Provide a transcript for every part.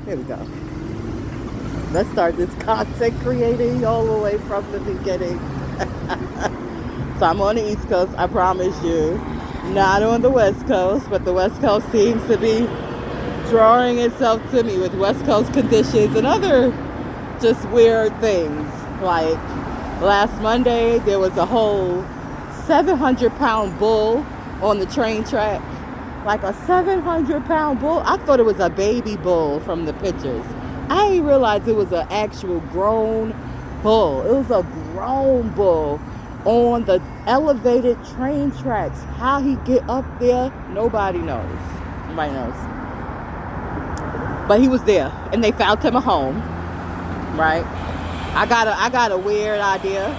Here we go. Let's start this content creating all the way from the beginning. So I'm on the East Coast, I promise you. Not on the West Coast, but the West Coast seems to be drawing itself to me with West Coast conditions and other just weird things. Like last Monday, there was a whole 700-pound bull on the train track. Like a 700-pound bull. I thought it was a baby bull from the pictures. I didn't realize it was an actual grown bull. It was a grown bull on the elevated train tracks. How he get up there, nobody knows. Nobody knows. But he was there, and they found him a home. Right? I got a weird idea,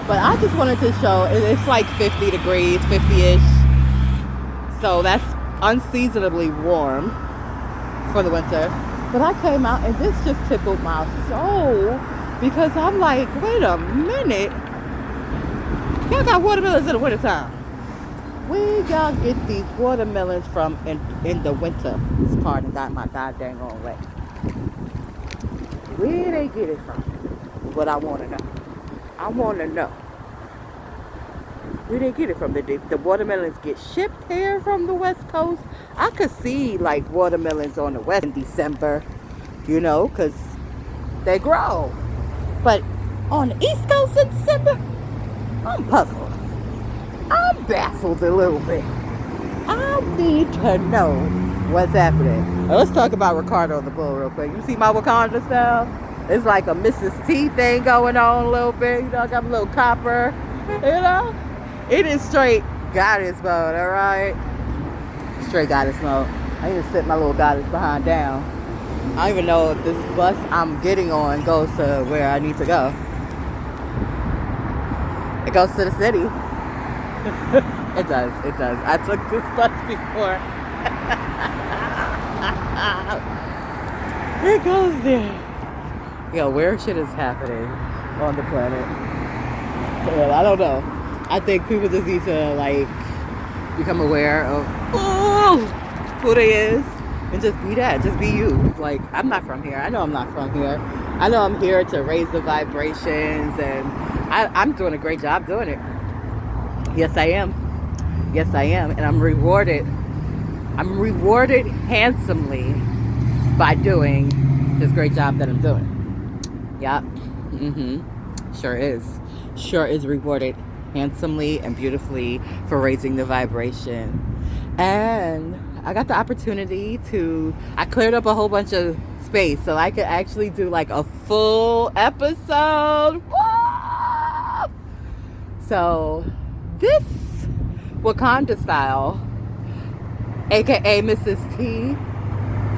but I just wanted to show. It's like 50 degrees, 50-ish. So that's unseasonably warm for the winter. But I came out and this just tickled my soul because I'm like, wait a minute. Y'all got watermelons in the wintertime. Where y'all get these watermelons from in the winter? This car got my goddamn own way. Where they get it from? Is what I want to know. I want to know. Where they get it from? The watermelons get shipped here from the West Coast. I could see like watermelons on the West in December, you know, because they grow. But on the East Coast in December, I'm puzzled. I'm baffled a little bit. I need to know what's happening. Now, let's talk about Ricardo the Bull real quick. You see my Wakanda style? It's like a Mrs. T thing going on a little bit. You know, I got a little copper, you know? It is straight goddess mode, alright? Straight goddess mode. I need to sit my little goddess behind down. I don't even know if this bus I'm getting on goes to where I need to go. It goes to the city. It does. I took this bus before. It goes there. Yo, weird shit is happening on the planet. Well, I don't know. I think people just need to like become aware of who they is and just be that. Just be you. Like, I'm not from here. I know I'm not from here. I know I'm here to raise the vibrations, and I'm doing a great job doing it. Yes, I am. Yes, I am. And I'm rewarded. I'm rewarded handsomely by doing this great job that I'm doing. Yup. Sure is. Sure is rewarded handsomely and beautifully for raising the vibration. And I got the opportunity I cleared up a whole bunch of space so I could actually do like a full episode. Woo! So this Wakanda style, aka Mrs. T,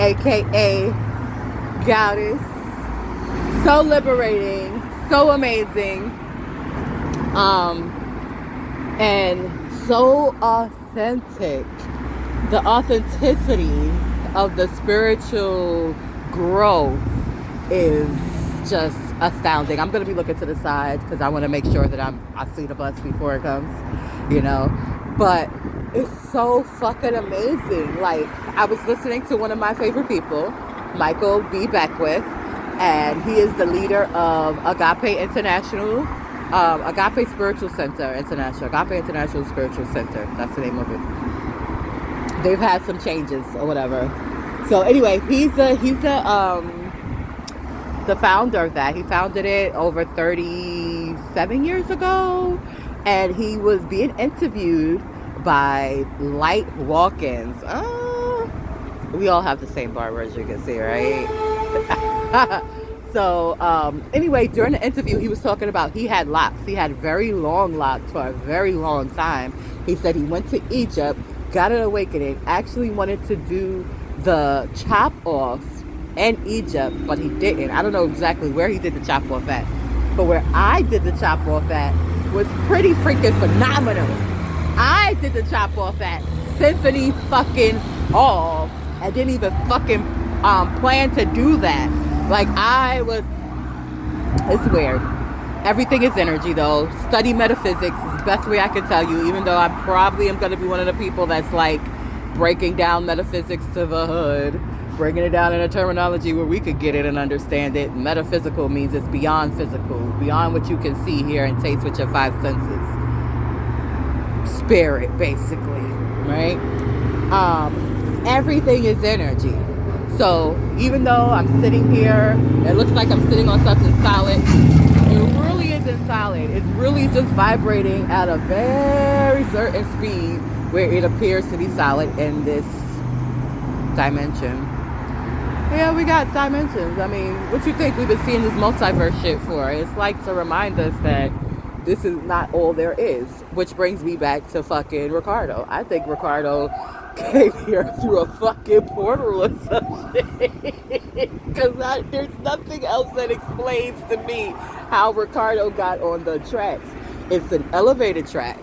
aka Goddess, so liberating, so amazing, and so authentic. The authenticity of the spiritual growth is just astounding. I'm going to be looking to the side because I want to make sure that I see the bus before it comes, you know. But it's so fucking amazing. Like, I was listening to one of my favorite people, Michael B. Beckwith, and he is the leader of Agape International, Agape Spiritual Center International, Agape International Spiritual Center. That's the name of it. They've had some changes or whatever. So anyway, he's the founder of that. He founded it over 37 years ago, and he was being interviewed by Light Walkins. Oh, we all have the same barber, as you can see, right? So anyway, during the interview, he was talking about he had locks. He had very long locks for a very long time. He said he went to Egypt, got an awakening, actually wanted to do the chop off in Egypt, but he didn't. I don't know exactly where he did the chop off at, but where I did the chop off at was pretty freaking phenomenal. I did the chop off at Symphony fucking Hall and didn't even fucking plan to do that. Like, it's weird. Everything is energy, though. Study metaphysics is the best way I can tell you, even though I probably am going to be one of the people that's like breaking down metaphysics to the hood. Breaking it down in a terminology where we could get it and understand it, metaphysical means it's beyond physical, beyond what you can see, hear, and taste with your five senses. Spirit, basically, right? Everything is energy. So even though I'm sitting here, it looks like I'm sitting on something solid, it really isn't solid. It's really just vibrating at a very certain speed where it appears to be solid in this dimension. Yeah, we got dimensions. I mean, what you think we've been seeing this multiverse shit for? It's like to remind us that this is not all there is. Which brings me back to fucking Ricardo. I think Ricardo came here through a fucking portal or some shit. Because there's nothing else that explains to me how Ricardo got on the tracks. It's an elevated track.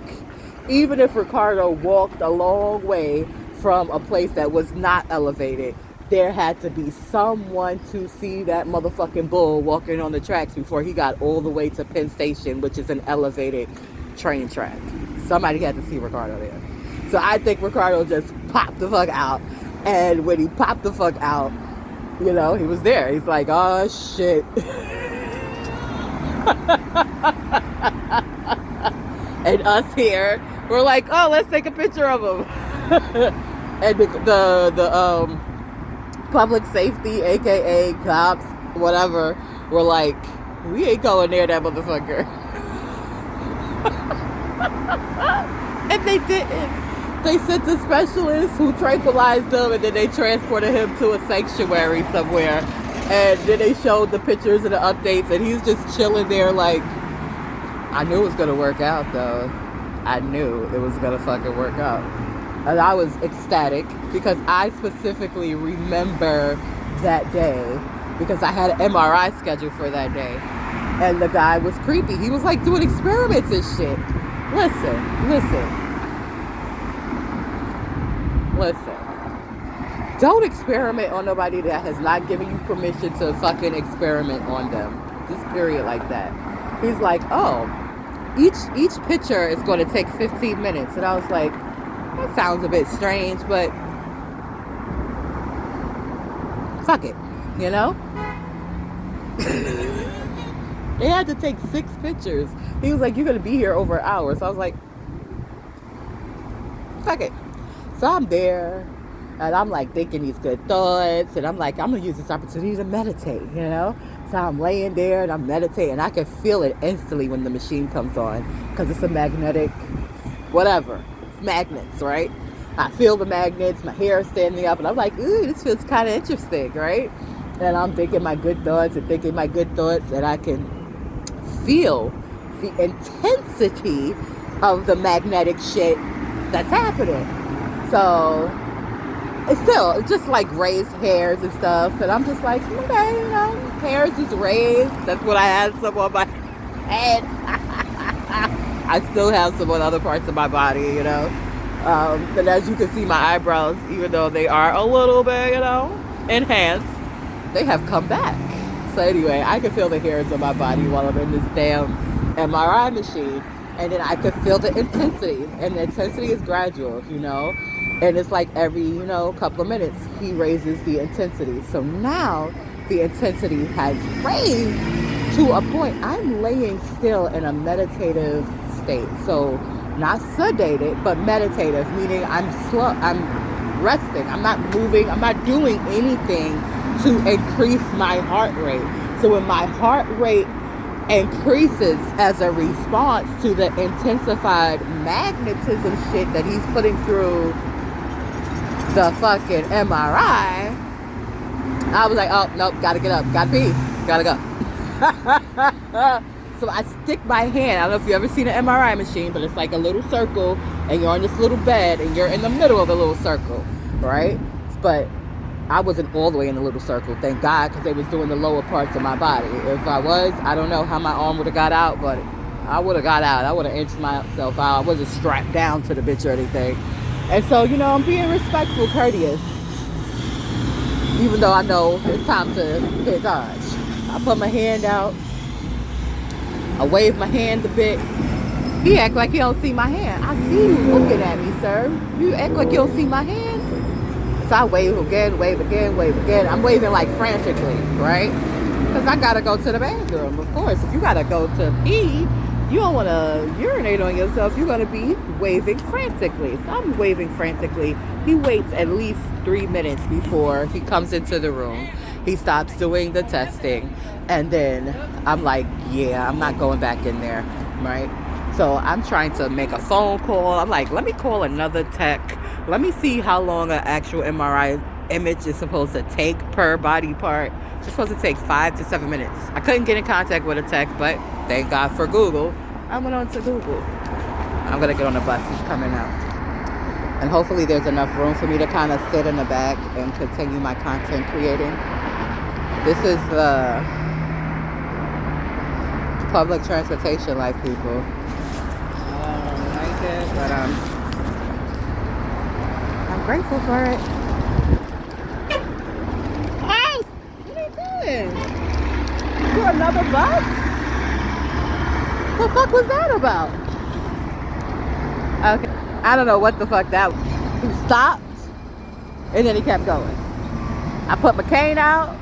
Even if Ricardo walked a long way from a place that was not elevated, there had to be someone to see that motherfucking bull walking on the tracks before he got all the way to Penn Station, which is an elevated train track. Somebody had to see Ricardo there. So I think Ricardo just popped the fuck out. And when he popped the fuck out, you know, he was there. He's like, oh shit. And us here, we're like, oh, let's take a picture of him. And the public safety, aka cops, whatever, were like, we ain't going near that motherfucker. And they didn't. They sent the specialists who tranquilized him, and then they transported him to a sanctuary somewhere. And then they showed the pictures and the updates, and he's just chilling there like, I knew it was gonna work out though. I knew it was gonna fucking work out. And I was ecstatic because I specifically remember that day because I had an MRI scheduled for that day. And the guy was creepy. He was like doing experiments and shit. Listen. Don't experiment on nobody that has not given you permission to fucking experiment on them. Just period like that. He's like, oh, each picture is going to take 15 minutes. And I was like, that sounds a bit strange, but fuck it, you know? They had to take 6 pictures. He was like, you're going to be here over an hour. So I was like, fuck it. So I'm there, and I'm like thinking these good thoughts, and I'm like, I'm going to use this opportunity to meditate, you know? So I'm laying there, and I'm meditating. I can feel it instantly when the machine comes on, because it's a magnetic, whatever. Magnets, right? I feel the magnets, my hair is standing up, and I'm like, ooh, this feels kind of interesting, right? And I'm thinking my good thoughts, and I can feel the intensity of the magnetic shit that's happening. So it's still just like raised hairs and stuff, and I'm just like, okay, you know, hairs is raised. That's what I had some on my head. I still have some on other parts of my body, you know. But as you can see, my eyebrows, even though they are a little bit, you know, enhanced, they have come back. So anyway, I can feel the hairs on my body while I'm in this damn MRI machine. And then I could feel the intensity. And the intensity is gradual, you know. And it's like every, you know, couple of minutes, he raises the intensity. So now the intensity has raised to a point. I'm laying still in a meditative state. So not sedated, but meditative, meaning I'm slow, I'm resting, I'm not moving, I'm not doing anything to increase my heart rate. So when my heart rate increases as a response to the intensified magnetism shit that he's putting through the fucking MRI, I was like, oh, nope, gotta get up, gotta pee, gotta go. So I stick my hand, I don't know if you ever seen an MRI machine, but it's like a little circle, and you're on this little bed, and you're in the middle of the little circle, right? But I wasn't all the way in the little circle, thank God, because they was doing the lower parts of my body. If I was, I don't know how my arm would have got out, but I would have got out. I would have inched myself out. I wasn't strapped down to the bitch or anything. And so, you know, I'm being respectful, courteous, even though I know it's time to hit dodge. I put my hand out. I wave my hand a bit. He act like he don't see my hand. I see you looking at me, sir. You act like you don't see my hand. So I wave again, wave again, wave again. I'm waving like frantically, right? Because I gotta go to the bathroom. Of course, if you gotta go to pee, you don't want to urinate on yourself. You're gonna be waving frantically. So I'm waving frantically. He waits at least 3 minutes before he comes into the room. He stops doing the testing, and then I'm like, yeah, I'm not going back in there, right? So I'm trying to make a phone call. I'm like, let me call another tech. Let me see how long an actual MRI image is supposed to take per body part. It's supposed to take 5 to 7 minutes. I couldn't get in contact with a tech, but thank God for Google. I went on to Google. I'm gonna get on the bus. It's coming out. And hopefully there's enough room for me to kind of sit in the back and continue my content creating. This is the public transportation life, people. I don't like it, but I'm grateful for it. Oh, what are you doing? To another bus? What the fuck was that about? Okay, I don't know what the fuck that was. He stopped, and then he kept going. I put my cane out.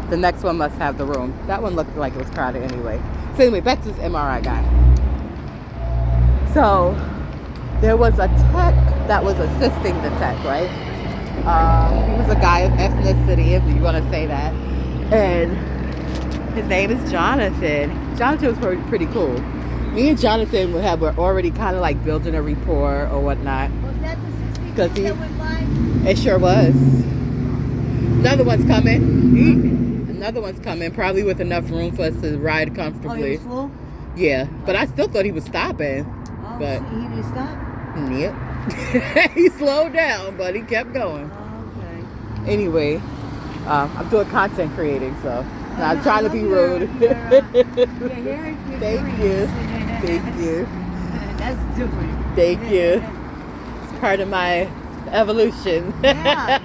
The next one must have the room. That one looked like it was crowded anyway. So anyway, back to this MRI guy. So there was a tech that was assisting the tech, right? He was a guy of ethnicity, if you want to say that. And his name is Jonathan. Jonathan was pretty cool. Me and Jonathan were already kind of like building a rapport or whatnot. Was that the 60 that went by? It sure was. Another one's coming. Another one's coming, probably with enough room for us to ride comfortably. Oh, he was full? Yeah, but I still thought he was stopping. Oh, But so he didn't stop? yep. He slowed down, but he kept going. Oh, okay. Anyway, I'm doing content creating, so I'm trying to be rude. Thank you. Thank you. That's different. Thank you. It's part of my evolution. Yeah.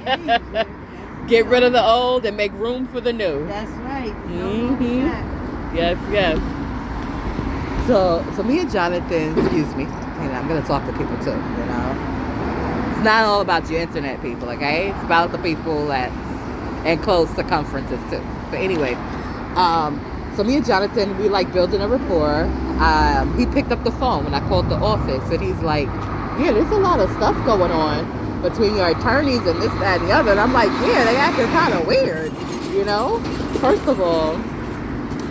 Get rid of the old and make room for the new. That's right. Mm-hmm. Yes, yes. So me and Jonathan, excuse me, I'm gonna talk to people too, It's not all about your internet people, okay? It's about the people that and close circumferences too. But anyway, so me and Jonathan, we like building a rapport. He picked up the phone when I called the office, and he's like, yeah, there's a lot of stuff going on between your attorneys and this, that, and the other. And I'm like, yeah, they acting kind of weird, First of all,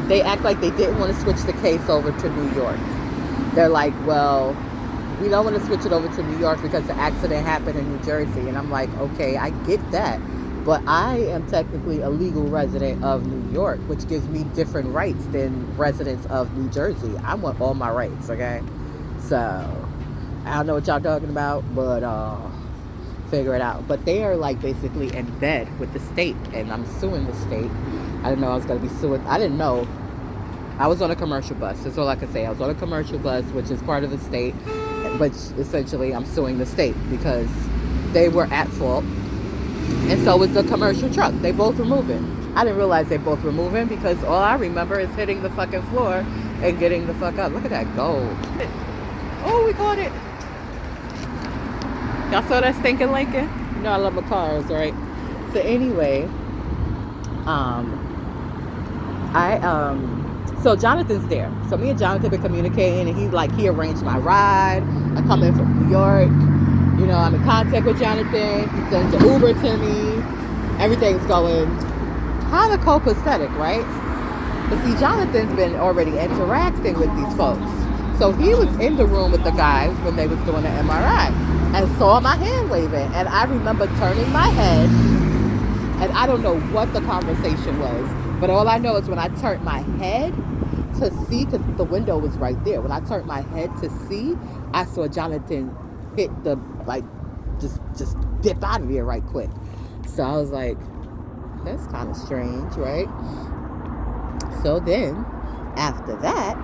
they act like they didn't want to switch the case over to New York. They're like, well, we don't want to switch it over to New York because the accident happened in New Jersey. And I'm like, okay, I get that. But I am technically a legal resident of New York, which gives me different rights than residents of New Jersey. I want all my rights, okay? So, I don't know what y'all talking about, but figure it out. But they are like basically in bed with the state, and I'm suing the state. I didn't know I was going to be suing. I didn't know. I was on a commercial bus. That's all I could say. I was on a commercial bus, which is part of the state, but essentially I'm suing the state because they were at fault. And so was the commercial truck. They both were moving. I didn't realize they both were moving because all I remember is hitting the fucking floor and getting the fuck up. Look at that gold. Oh, we caught it. Y'all saw that stinking Lincoln? You know I love my cars, right? So anyway, so Jonathan's there. So me and Jonathan been communicating, and he arranged my ride. I come in from New York. I'm in contact with Jonathan. He sends an Uber to me. Everything's going kind of copacetic, right? But see, Jonathan's been already interacting with these folks. So he was in the room with the guys when they was doing the MRI and saw my hand waving. And I remember turning my head, and I don't know what the conversation was, but all I know is when I turned my head to see, because the window was right there, when I turned my head to see, I saw Jonathan hit the, just dip out of here right quick. So I was like, that's kind of strange, right? So then, after that,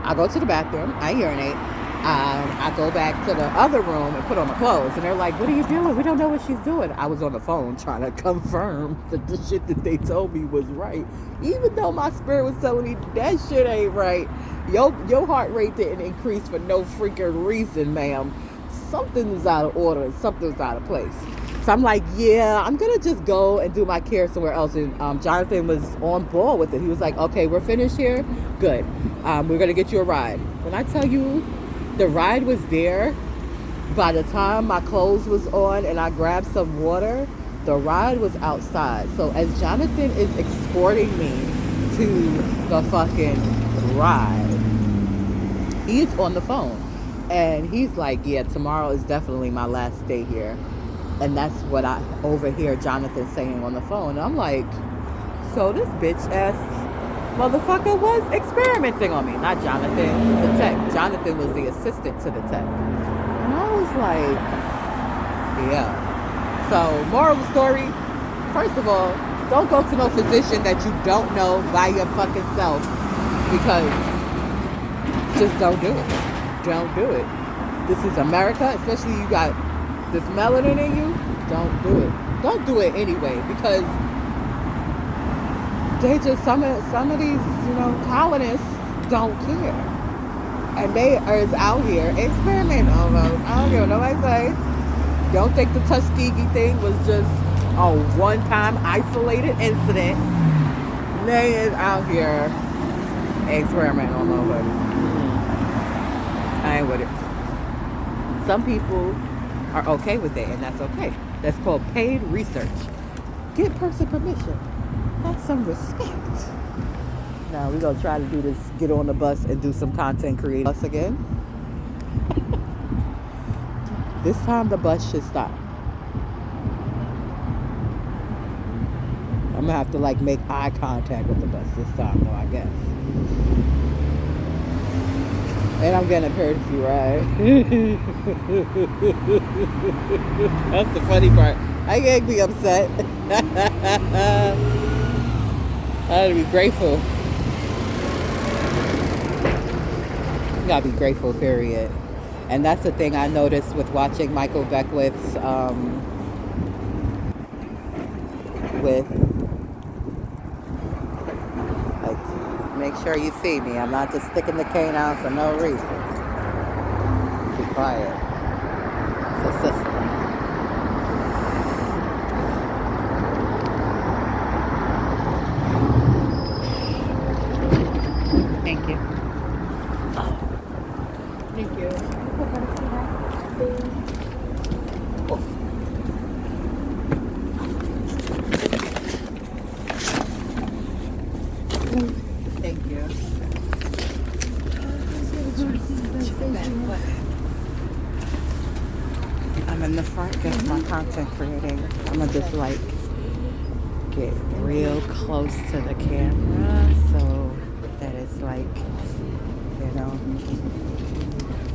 I go to the bathroom, I urinate, I go back to the other room and put on my clothes. And they're like, what are you doing? We don't know what she's doing. I was on the phone trying to confirm that the shit that they told me was right. Even though my spirit was telling me that shit ain't right. Your heart rate didn't increase for no freaking reason, ma'am. something was out of order and something was out of place. So I'm like, yeah, I'm gonna just go and do my care somewhere else. And Jonathan was on board with it. He was like, okay, we're finished here. Good. We're gonna get you a ride. When I tell you, the ride was there. By the time my clothes was on and I grabbed some water, the ride was outside. So as Jonathan is escorting me to the fucking ride, he's on the phone. And he's like, yeah, tomorrow is definitely my last day here. And that's what I overhear Jonathan saying on the phone. And I'm like, so this bitch ass motherfucker was experimenting on me. Not Jonathan, the tech. Jonathan was the assistant to the tech. And I was like, yeah. So, moral of the story, first of all, don't go to no physician that you don't know by your fucking self, because just don't do it. Don't do it. This is America, especially you got this melanin in you. Don't do it. Don't do it anyway, because they just, some of these, colonists don't care. And they are out here experimenting almost. I don't care what nobody say. Don't think the Tuskegee thing was just a one-time isolated incident. They is out here experimenting on nobody. I ain't with it. Some people are okay with it, and that's okay. That's called paid research. Give person permission. That's some respect. Now we're gonna try to do this, get on the bus and do some content creating bus again. This time the bus should stop. I'm gonna have to make eye contact with the bus this time though, I guess. And I'm getting a courtesy ride. That's the funny part. I can't be upset. I gotta be grateful. You gotta be grateful, period. And that's the thing I noticed with watching Michael Beckwith's make sure you see me. I'm not just sticking the cane out for no reason. Be quiet. It's a system. Thank you. Thank you. Thank you. I'm in the front, that's my content creating. I'm gonna just get real close to the camera so that it's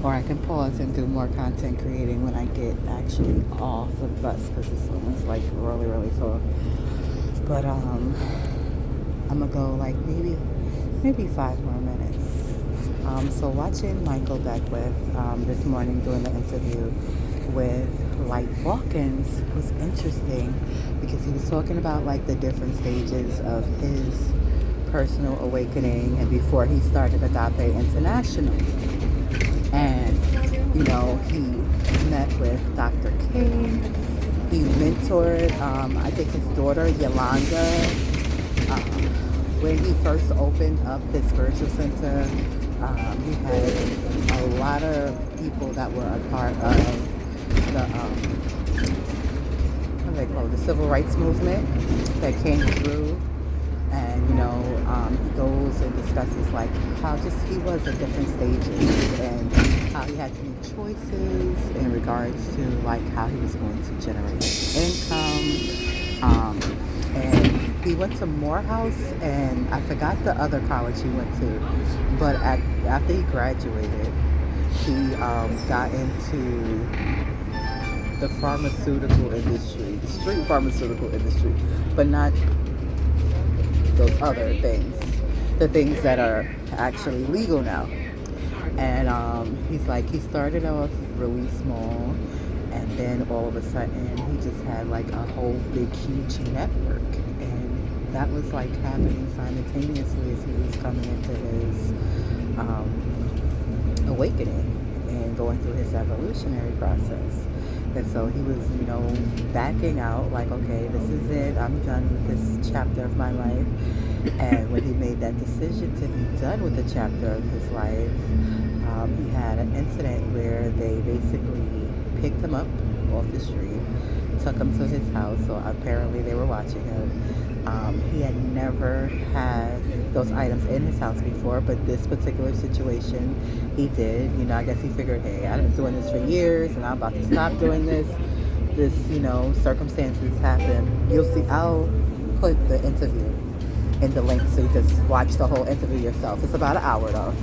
or I can pause and do more content creating when I get actually off the bus, because this one is really, really full. But I'm gonna go maybe 5 more minutes. So watching Michael Beckwith this morning doing the interview with Light Hawkins was interesting, because he was talking about the different stages of his personal awakening and before he started Agape International. And he met with Dr. King. He mentored I think his daughter Yolanda when he first opened up his spiritual center. He had a lot of people that were a part of the the civil rights movement that came through. And he goes and discusses how just he was at different stages and how he had to make choices in regards to how he was going to generate income. And he went to Morehouse, and I forgot the other college he went to, but after he graduated, he got into the pharmaceutical industry, the street pharmaceutical industry, but not those other things, the things that are actually legal now. And he started off really small, and then all of a sudden he just had a whole big huge network, and that was happening simultaneously as he was coming into his awakening. and going through his evolutionary process. And so he was, backing out, like, okay, this is it. I'm done with this chapter of my life. And when he made that decision to be done with the chapter of his life, he had an incident where they basically picked him up off the street, took him to his house. So apparently they were watching him. He had never had those items in his house before, but this particular situation he did. I guess he figured, hey, I've been doing this for years and I'm about to stop doing this. Circumstances happen. You'll see, I'll put the interview in the link so you can watch the whole interview yourself. It's about an hour though.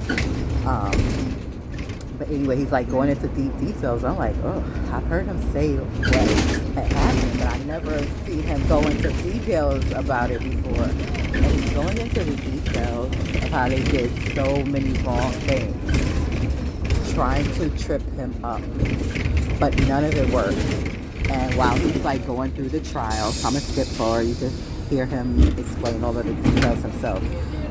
But anyway, he's like going into deep details. I'm like, oh, I've heard him say what had happened, but I never seen him go into details about it before. And he's going into the details of how they did so many wrong things, trying to trip him up, but none of it worked. And while he's like going through the trial, so I'm gonna skip forward. You can hear him explain all of the details himself.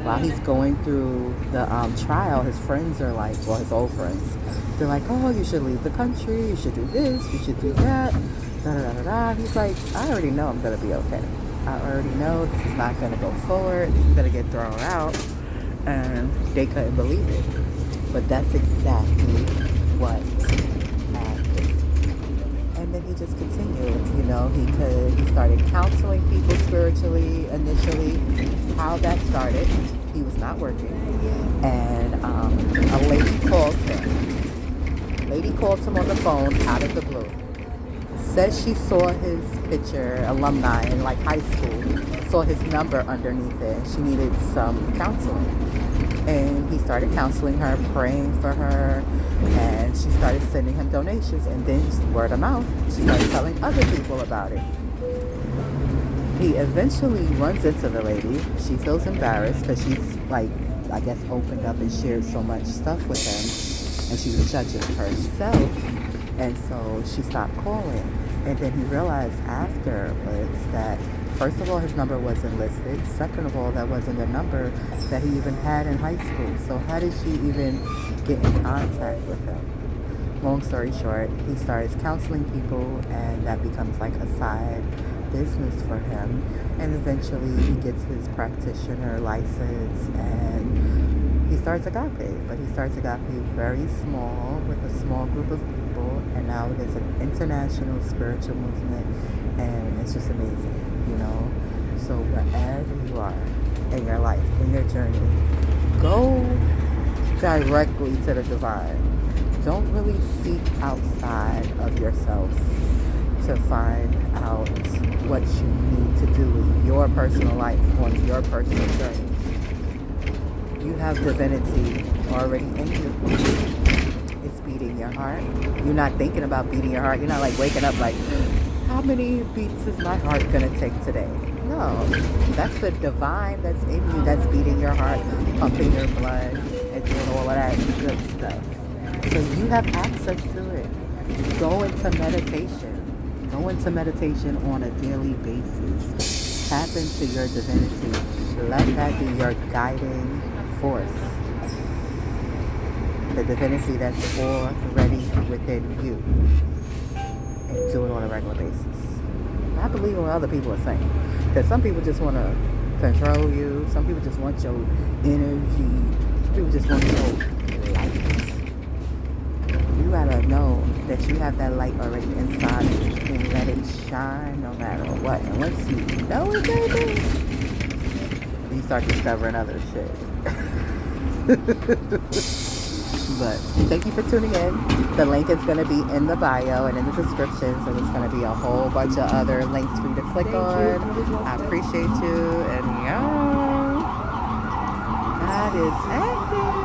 While he's going through the trial, his friends are like, well, his old friends, they're like, oh, you should leave the country, you should do this, you should do that, da da da da da. He's like, I already know I'm gonna be okay. I already know this is not gonna go forward, this is gonna get thrown out. And they couldn't believe it. But that's exactly what happened. And then he just continued, he started counseling people spiritually initially. How that started, he was not working, and a lady called him. Lady called him on the phone out of the blue. Says she saw his picture, alumni in like high school, saw his number underneath it. She needed some counseling, and he started counseling her, praying for her, and she started sending him donations. And then word of mouth, she started telling other people about it. He eventually runs into the lady. She feels embarrassed because she's like, I guess, opened up and shared so much stuff with him, and she was judging herself, and so she stopped calling. And then he realized afterwards that, first of all, his number wasn't listed. Second of all, that wasn't a number that he even had in high school. So how did she even get in contact with him? Long story short, he starts counseling people, and that becomes like a side business for him. And eventually he gets his practitioner license, and he starts Agape. But he starts Agape very small, with a small group of people, and now it is an international spiritual movement, and it's just amazing, So wherever you are in your life, in your journey, go directly to the divine. Don't really seek outside of yourself to find out what you need to do in your personal life, on your personal journey. You have divinity already in you. It's beating your heart. You're not thinking about beating your heart. You're not like waking up like, how many beats is my heart gonna take today? No, that's the divine that's in you, that's beating your heart, pumping your blood, and doing all of that good stuff. So you have access to it. Go into meditation. Go into meditation on a daily basis. Tap into your divinity. Let that be your guiding force. The divinity that's already within you. And do it on a regular basis. I believe in what other people are saying. Because some people just want to control you. Some people just want your energy. Some people just want your light. You gotta know that you have that light already inside you, and let it shine no matter what. And once you know it, baby, you start discovering other shit. But thank you for tuning in. The link is going to be in the bio and in the description, so there's going to be a whole bunch of other links for you to click on. I appreciate you, and y'all, God is active.